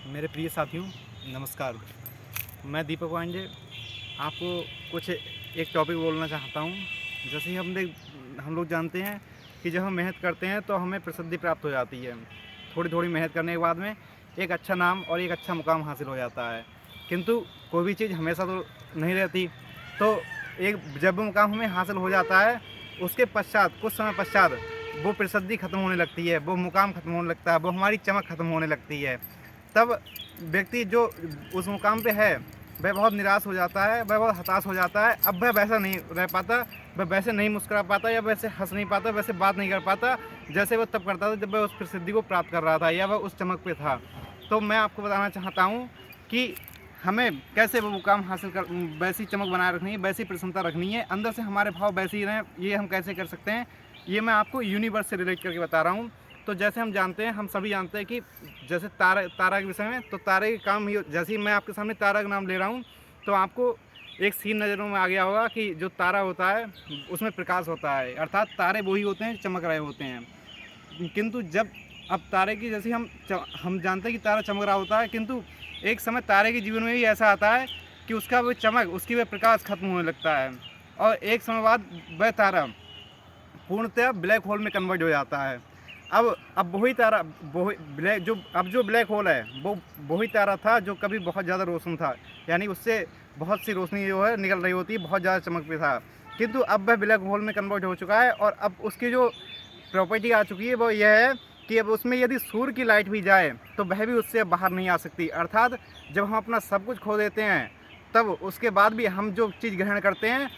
मेरे प्रिय साथियों, नमस्कार। मैं दीपक पांडे आपको कुछ एक टॉपिक बोलना चाहता हूँ। जैसे ही हम लोग जानते हैं कि जब हम मेहनत करते हैं तो हमें प्रसिद्धि प्राप्त हो जाती है। थोड़ी थोड़ी मेहनत करने के बाद में एक अच्छा नाम और एक अच्छा मुकाम हासिल हो जाता है। किंतु कोई भी चीज़ हमेशा तो नहीं रहती। तो एक जब वो मुकाम हमें हासिल हो जाता है, उसके पश्चात कुछ समय पश्चात वो प्रसिद्धि ख़त्म होने लगती है, वो मुकाम ख़त्म होने लगता है, वो हमारी चमक ख़त्म होने लगती है। तब व्यक्ति जो उस मुकाम पे है वह बहुत निराश हो जाता है, वह बहुत हताश हो जाता है। अब वह वैसा नहीं रह पाता, वह वैसे नहीं मुस्कुरा पाता या वैसे हंस नहीं पाता, वैसे बात नहीं कर पाता जैसे वह तब करता था जब वह उस प्रसिद्धि को प्राप्त कर रहा था या वह उस चमक पे था। तो मैं आपको बताना चाहता हूँ कि हमें कैसे वो मुकाम हासिल कर वैसी चमक बनाए रखनी है, वैसी प्रसन्नता रखनी है, अंदर से हमारे भाव वैसे ही रहें। ये हम कैसे कर सकते हैं, ये मैं आपको यूनिवर्स से रिलेट करके बता रहा हूँ। तो जैसे हम जानते हैं, हम सभी जानते हैं कि जैसे तारा के विषय में, तो तारे के काम ही जैसे ही मैं आपके सामने तारा का नाम ले रहा हूँ तो आपको एक सीन नज़रों में आ गया होगा कि जो तारा होता है उसमें प्रकाश होता है, अर्थात तारे वही होते हैं चमक रहे होते हैं। किंतु जब अब तारे की जैसे हम जानते हैं कि तारा चमक रहा होता है, किंतु एक समय तारे के जीवन में भी ऐसा आता है कि उसका वो चमक, उसकी वह प्रकाश खत्म होने लगता है और एक समय बाद वह तारा पूर्णतः ब्लैक होल में कन्वर्ट हो जाता है। अब वही तारा वही ब्लैक जो अब जो ब्लैक होल है वो वही तारा था जो कभी बहुत ज़्यादा रोशन था, यानी उससे बहुत सी रोशनी जो है निकल रही होती है, बहुत ज़्यादा चमक पे था। किंतु अब वह ब्लैक होल में कन्वर्ट हो चुका है और अब उसकी जो प्रॉपर्टी आ चुकी है वो यह है कि अब उसमें यदि सूर्य की लाइट भी जाए तो वह भी उससे बाहर नहीं आ सकती। अर्थात जब हम अपना सब कुछ खो देते हैं तब उसके बाद भी हम जो चीज़ ग्रहण करते हैं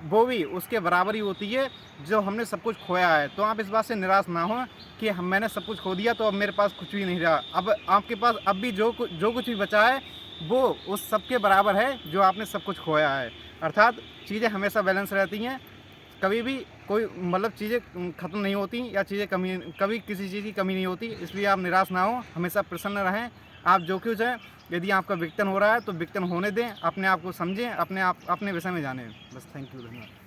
वो भी उसके बराबर ही होती है जो हमने सब कुछ खोया है। तो आप इस बात से निराश ना हो कि मैंने सब कुछ खो दिया तो अब मेरे पास कुछ भी नहीं रहा। अब आपके पास अब भी जो कुछ भी बचा है वो उस सब के बराबर है जो आपने सब कुछ खोया है। अर्थात चीज़ें हमेशा बैलेंस रहती हैं, कभी भी कोई चीज़ें ख़त्म नहीं होती या कभी किसी चीज़ की कमी नहीं होती। इसलिए आप निराश ना हो, हमेशा प्रसन्न रहें। आप जो कुछ है, यदि आपका विघटन हो रहा है तो विघटन होने दें, अपने आप को समझें, अपने विषय में जानें। बस, थैंक यू, धन्यवाद।